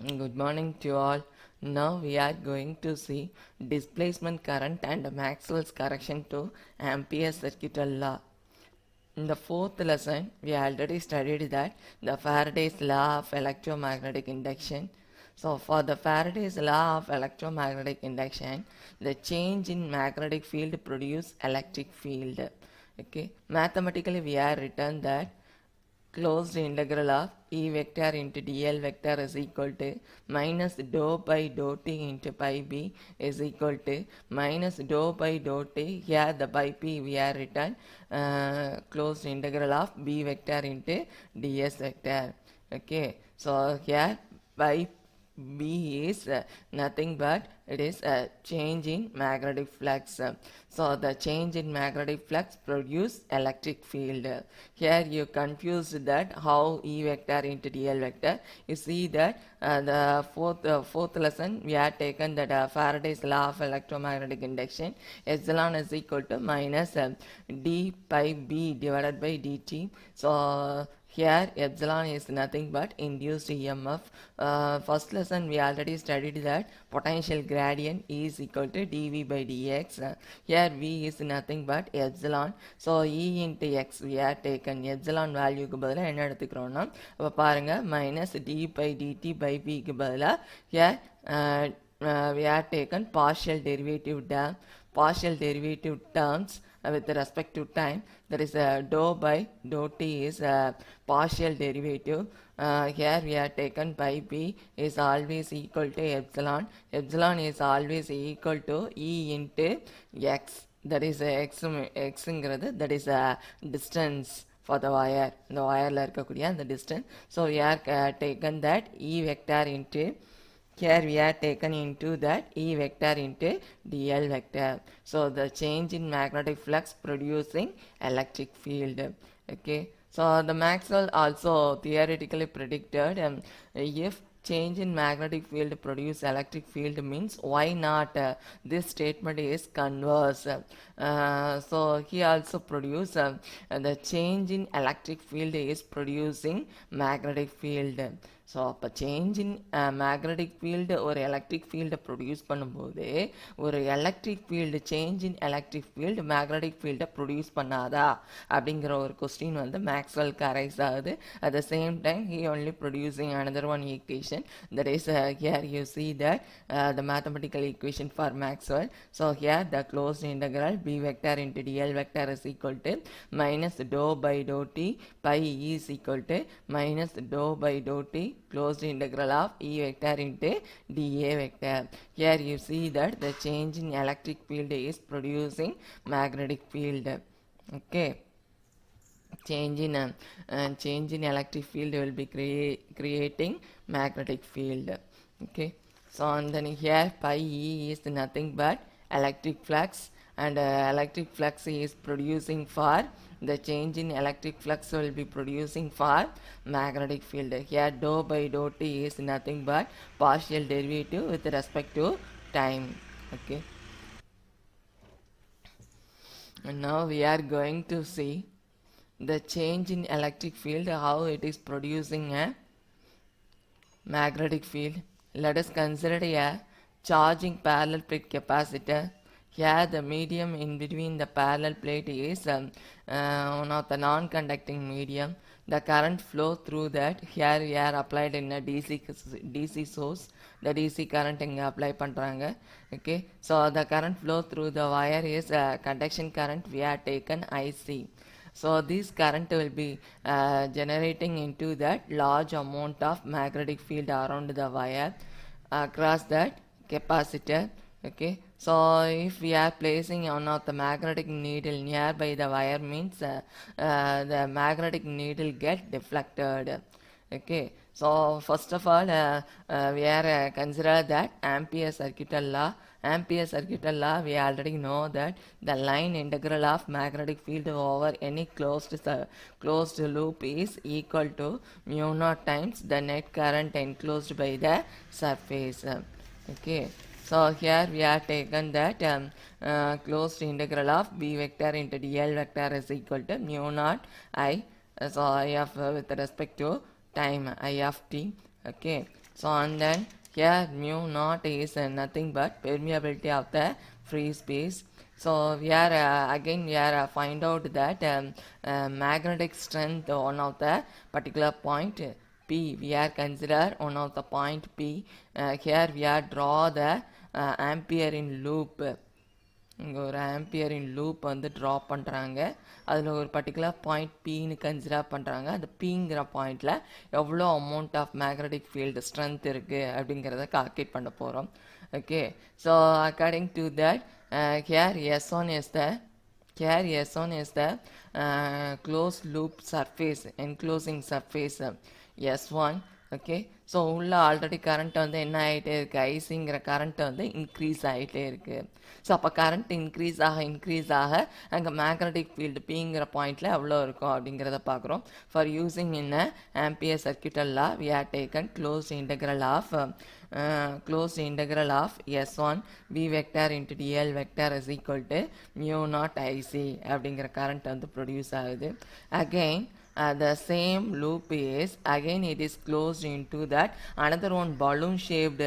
Good morning to all. Now we are going to see displacement current and Maxwell's correction to Ampere's circuital law. In the fourth lesson, we already studied that the Faraday's law of electromagnetic induction. So for the Faraday's law of electromagnetic induction, the change in magnetic field produce electric field. Okay, mathematically we are written that closed integral of E vector into dl vector is equal to minus dou by dou t into pi b is equal to minus dou by dou t. Here the pi p we are written closed integral of b vector into ds vector. Okay, so here pi B is nothing but it is a change in magnetic flux. So the change in magnetic flux produce electric field. Here you confused that how E vector into dl vector. You see that the fourth lesson we have taken that Faraday's law of electromagnetic induction, epsilon is equal to minus d pi b divided by dt. So here epsilon is nothing but induced EMF. First lesson we already studied that potential gradient is equal to dV by dx. Here V is nothing but epsilon. So E into x we have taken epsilon value க்கு பதிலா என்ன எடுத்துக்கிறோம்னா அப்ப பாருங்க minus d by dt by V க்கு பதிலா here we have taken partial derivative terms with respect to time. That is dou by dou t is partial derivative. Here we have taken pi p is always equal to epsilon. Epsilon is always equal to E into x. That is x ங்கிறது that is distance for the wire. இந்த wireல இருக்கக்கூடிய அந்த distance. So we have taken that E vector into here we are taken into that E vector into dl vector. So the change in magnetic flux producing electric field. Okay. So the Maxwell also theoretically predicted if change in magnetic field produce electric field means why not this statement is converse. So he also produce the change in electric field is producing magnetic field. So அப்போ change in magnetic field ஒரு electric ஃபீல்டை produce பண்ணும்போது ஒரு electric field change in electric field magnetic ஃபீல்டை produce பண்ணாதா அப்படிங்கிற ஒரு question வந்து மேக்ஸ்வெல்க்கு அரைஸ் ஆகுது. At the same time he only producing another one equation that is here you see that the mathematical equation for Maxwell. So here the closed integral b vector into dl vector is equal to minus dou by dou t pi e is equal to minus dou by dou t closed integral of E vector into dA vector. Here you see that the change in electric field is producing magnetic field. Okay. Change in electric field will be creating magnetic field. Okay. So and then here pi E is nothing but electric flux, and electric flux is producing for the change in electric flux will be producing for magnetic field. Here dou by dou t is nothing but partial derivative with respect to time. Okay. And now we are going to see the change in electric field, how it is producing a magnetic field. Let us consider a charging parallel plate capacitor. Here the medium in between the parallel plate is one of the non-conducting medium. The current flow through that. Here we are applied in a DC source. The DC current இங்க apply பண்றாங்க. Okay. So the current flow through the wire is conduction current. We have taken IC. So this current will be generating into that large amount of magnetic field around the wire across that capacitor. Okay. So if we are placing one of the magnetic needle nearby the wire means the magnetic needle get deflected. Okay. So first of all we are consider that Ampere's circuital law. Ampere's circuital law, we already know that the line integral of magnetic field over any closed loop is equal to mu naught times the net current enclosed by the surface. Okay. So here we have taken that closed integral of b vector into dl vector is equal to mu naught I. So I of with respect to time I of t. Okay. So and then here mu naught is nothing but permeability of the free space. So we are again we are find out that magnetic strength one of the particular point P. We are consider one of the point P. Here we are draw the ampere in loop. இங்கே ஒரு ஆம்பியரின் loop வந்து draw பண்ணுறாங்க. அதில் ஒரு particular point பின்னு consider பண்ணுறாங்க. அந்த பிங்கிற பாயிண்டில் எவ்வளோ amount of magnetic field strength இருக்குது அப்படிங்கிறத கால்குலேட் பண்ண போகிறோம். Okay, so according to that here S1 is the closed loop surface, enclosing surface S1. Okay, so உள்ள ஆல்ரெடி கரண்ட் வந்து என்ன ஆகிட்டே இருக்குது, ஐசிங்கிற கரண்ட் வந்து இன்க்ரீஸ் ஆகிட்டே இருக்குது. ஸோ அப்போ கரண்ட் இன்க்ரீஸ் ஆக அங்கே மேக்னெட்டிக் ஃபீல்டு பிங்கிற பாயிண்டில் எவ்வளோ இருக்கும் அப்படிங்கிறத பார்க்குறோம். For using in Ampere circuital law we are taken close integral of S1 B vector into dl vector is equal to mu naught IC அப்படிங்கிற கரண்ட் வந்து ப்ரொடியூஸ் ஆகுது. Again the same loop is again it is closed into that another one balloon shaped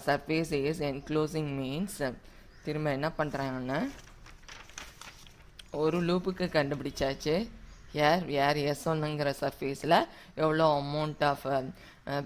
surface is enclosing means திரும்ப என்ன பண்ணுறாங்கன்னா ஒரு லூப்புக்கு கண்டுபிடிச்சாச்சு. யார் S1ங்கிற சர்ஃபேஸில் எவ்வளோ அமௌண்ட் ஆஃப்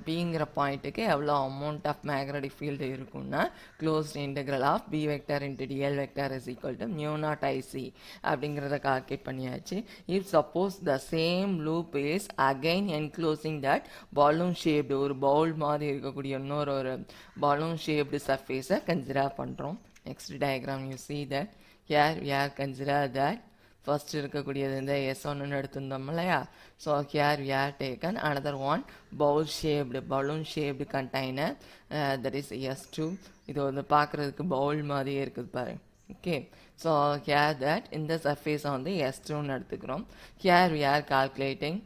பிங்கிற பாயிண்ட்டுக்கு எவ்வளோ அமௌண்ட் ஆஃப் மேக்னெட்டிக் ஃபீல்டு இருக்குன்னா closed integral of B vector into dl vector is equal to mu naught IC அப்படிங்கிறத கால்குலேட் பண்ணியாச்சு. If suppose the same loop is again enclosing that balloon shaped ஒரு bowl மாதிரி இருக்கக்கூடிய இன்னொரு balloon shaped சர்ஃபேஸை consider பண்ணுறோம். Next diagram you see that here consider that first இருக்கக்கூடியது இந்த S1 எடுத்திருந்தோம் இல்லையா. So here we are taken another one balloon shaped container that is S2. இது வந்து பார்க்குறதுக்கு பவுல் மாதிரியே இருக்குது பாரு. ஓகே, ஸோ ஹியர் தட் இந்த சர்ஃபேஸை வந்து S2ன்னு எடுத்துக்கிறோம். Here we are calculating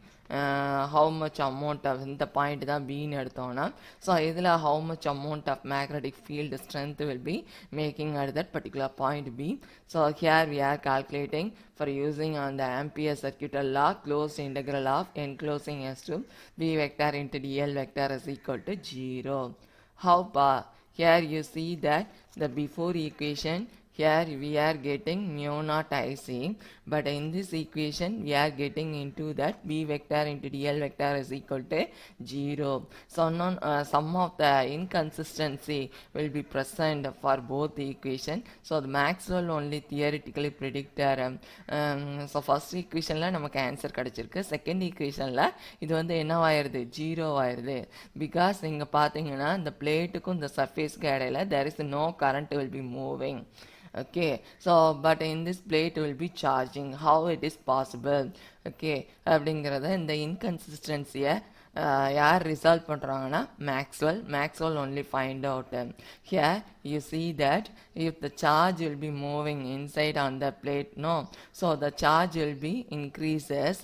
how much amount of இந்த பாயிண்ட் தான் பின்னு எடுத்தோன்னா ஸோ இதில் how much amount of magnetic field strength will be making at that particular point P. So here we are calculating for using on the ampere circuital law closed integral of enclosing S2 B vector into dl vector is equal to 0. How far? Here you see that the before equation here we are getting mu naught IC, but in this equation we are getting into that B vector into dl vector is equal to 0. So some of the inconsistency will be present for both the equation. So the Maxwell only theoretically predicted. So first equationல நமக்கு answer கிடைச்சிருக்கு. Second equationல இது வந்து என்னவாயிருது, 0 ஆயிருது. Because இங்கே பார்த்தீங்கன்னா இந்த பிளேட்டுக்கும் இந்த சர்ஃபேஸ்க்கு இடையில there is no current will be moving. Okay, so but in this plate will be charging. How it is possible? Okay, அப்படிங்கிறத இந்த இன்கன்சிஸ்டன்சியை யார் ரிசால்வ் பண்ணுறாங்கன்னா Maxwell only find out. Here you see that if the charge will be moving inside on the plate, no, so the charge will be increases.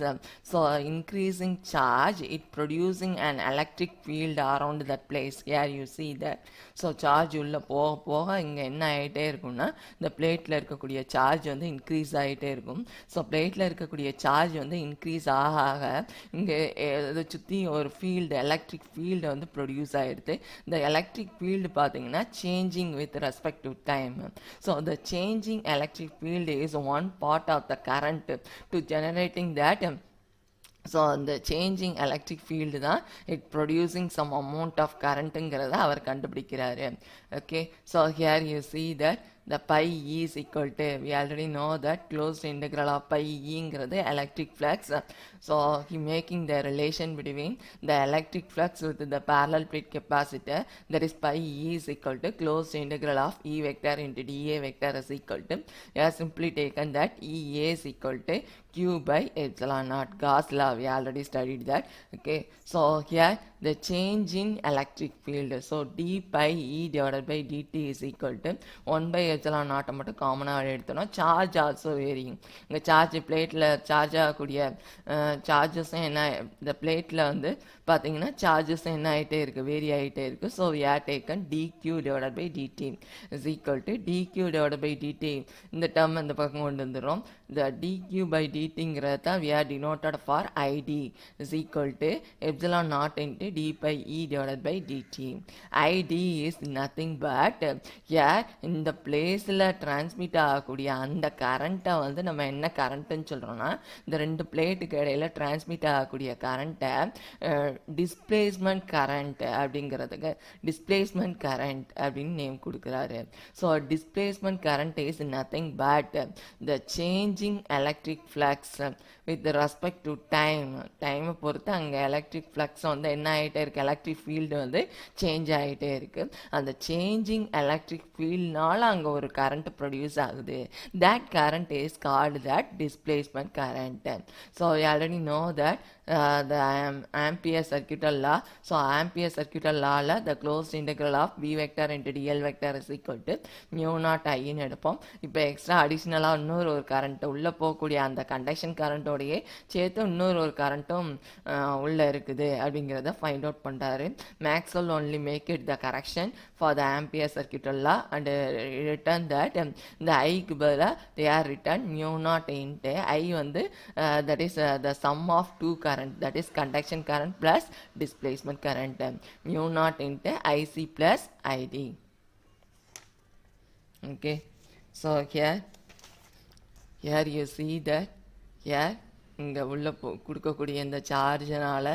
So increasing charge it producing an electric field around that place. Here you see that. So charge உள்ள போக போக இங்கே என்ன ஆகிட்டே இருக்கும்னா இந்த பிளேட்டில் இருக்கக்கூடிய சார்ஜ் வந்து இன்க்ரீஸ் ஆகிட்டே இருக்கும். ஸோ பிளேட்டில் இருக்கக்கூடிய சார்ஜ் வந்து இன்க்ரீஸ் ஆக ஆக இங்கே இதை சுற்றி ஒரு ஃபீல்டு எலக்ட்ரிக் ஃபீல்டு வந்து ப்ரொடியூஸ் ஆகிடுது. இந்த எலக்ட்ரிக் ஃபீல்டு பார்த்தீங்கன்னா changing with respect to time. So the changing electric field is one part of the current to generating that. So the changing electric field தான் it producing some amount of currentங்கிறத அவர் கண்டுபிடிக்கிறாரு. Okay, so here you see that the pi E is equal to, we already know that closed integral of pi E ங்கிறது electric flux. So he making the relation between the electric flux with the parallel plate capacitor, that is pi E is equal to closed integral of E vector into dA vector is equal to, we have simply taken that EA is equal to Q by epsilon naught. Gauss law, we already studied that. Okay, so here the change in electric field, so d pi E divided by dt is equal to 1 by epsilon naught மட்டும் காமனாக எடுத்தோம்னா charge also wearing. இங்கே charge பிளேட்டில் charge ஆகக்கூடிய சார்ஜஸும் என்ன இந்த பிளேட்டில் வந்து பார்த்தீங்கன்னா சார்ஜஸும் என்ன ஆகிட்டே இருக்குது, வேரி ஆகிட்டே இருக்குது. So we are taken dq divided by dt is equal to dq divided by dt. இந்த டேர்ம் இந்த பக்கம் கொண்டு வந்துடும். the dq by dtங்கிறத தான் we are denoted for id is equal to epsilon naught into d by e divided by dt. id is nothing but here இந்த பிளேஸில் transmit ஆகக்கூடிய அந்த கரண்ட்டை வந்து நம்ம என்ன கரண்ட்டுன்னு சொல்கிறோன்னா, இந்த ரெண்டு பிளேட்டுக்கு இடையில டிரான்ஸ்மிட் ஆகக்கூடிய கரண்ட்டை டிஸ்பிளேஸ்மெண்ட் கரண்ட் அப்படிங்கிறதுக்கு டிஸ்பிளேஸ்மெண்ட் கரண்ட் அப்படின்னு நேம் கொடுக்குறாரு. So displacement current is nothing but the changing electric flux with respect to டைமை பொறுத்து அங்கே எலக்ட்ரிக் ஃப்ளக்ஸ் வந்து என்ன ஆகிட்டே இருக்குது, எலக்ட்ரிக் ஃபீல்டு வந்து சேஞ்ச் ஆகிட்டே இருக்குது. அந்த சேஞ்சிங் எலக்ட்ரிக் ஃபீல்ட்னால அங்கே ஒரு கரண்ட் ப்ரொடியூஸ் ஆகுது. That current is called that displacement current. So you already know that the Ampere circuital law. So Ampere circuital lawல the closed integral of v vector into dl vector is equal to mu naught I ன்னு எடுப்போம். இப்போ extra அடிஷ்னலாக இன்னொரு ஒரு current உள்ளே போகக்கூடிய அந்த conduction கரண்ட்டோடையே சேர்த்து இன்னொரு ஒரு கரண்ட்டும் உள்ளே இருக்குது அப்படிங்கிறத ஃபைண்ட் அவுட் பண்ணுறாரு. Maxwell only make it the correction for the Ampere circuital law and return that இந்த ஐக்கு பதிலாக they are written mu naught into I வந்து that is the sum of two current, that is conduction current plus displacement current, mu naught into IC plus ID. Okay, so here you see that here இங்கே உள்ள கொடுக்கக்கூடிய இந்த சார்ஜனால்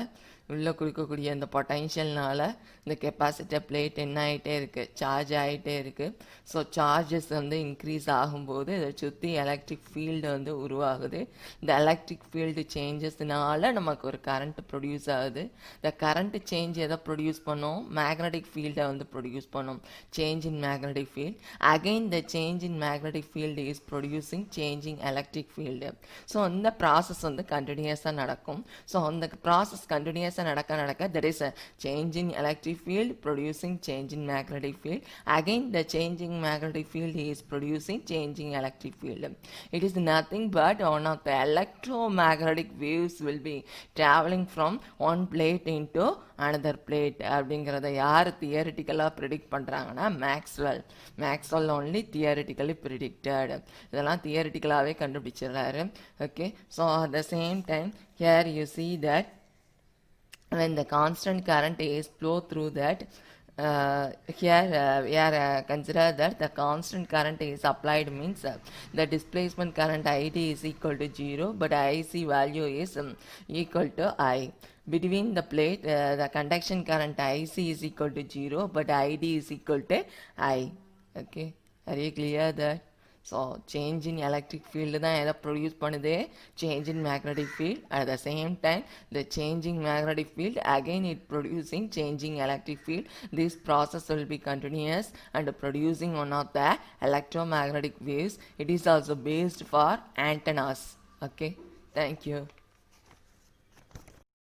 உள்ளே கொடுக்கக்கூடிய இந்த பொட்டென்ஷியல்னால இந்த capacitor plate என்ன ஆகிட்டே இருக்குது, சார்ஜ் ஆகிட்டே இருக்குது. ஸோ சார்ஜஸ் வந்து இன்க்ரீஸ் ஆகும்போது இதை சுற்றி எலக்ட்ரிக் ஃபீல்டு வந்து உருவாகுது. இந்த எலக்ட்ரிக் ஃபீல்டு சேஞ்சஸ்னால நமக்கு ஒரு கரண்ட் ப்ரொடியூஸ் ஆகுது. இந்த கரண்ட் சேஞ்ச் எதை ப்ரொடியூஸ் பண்ணும், மேக்னெட்டிக் ஃபீல்டை வந்து ப்ரொடியூஸ் பண்ணும், change in magnetic field. Again the change in magnetic field is producing changing electric field. So இந்த ப்ராசஸ் வந்து கண்டினியூஸாக நடக்கும். ஸோ அந்த ப்ராசஸ் கண்டினியூஸாக நடக்க there is a change in electric field producing change in magnetic field. Again the changing magnetic field is producing changing electric field. It is nothing but one of the electromagnetic waves will be traveling from one plate into another plate. அப்படிங்கிறத யார் தியரிட்டிக்கலாக predict பண்ணுறாங்கன்னா Maxwell only theoretically predicted. இதெல்லாம் தியரிட்டிக்கலாகவே கண்டுபிடிச்சிடுறாரு. Okay, so at the same time here you see that when the constant current is flow through that here we are consider that the constant current is applied means the displacement current id is equal to 0 but IC value is equal to I. Between the plate the conduction current IC is equal to 0 but ID is equal to I. Okay, are you clear that? So change in electric field தான் எதை produce பண்ணுது, change in magnetic field. At the same time the changing magnetic field again it producing changing electric field. This process will be continuous and producing one of the electromagnetic waves. It is also based for antennas. Okay, thank you.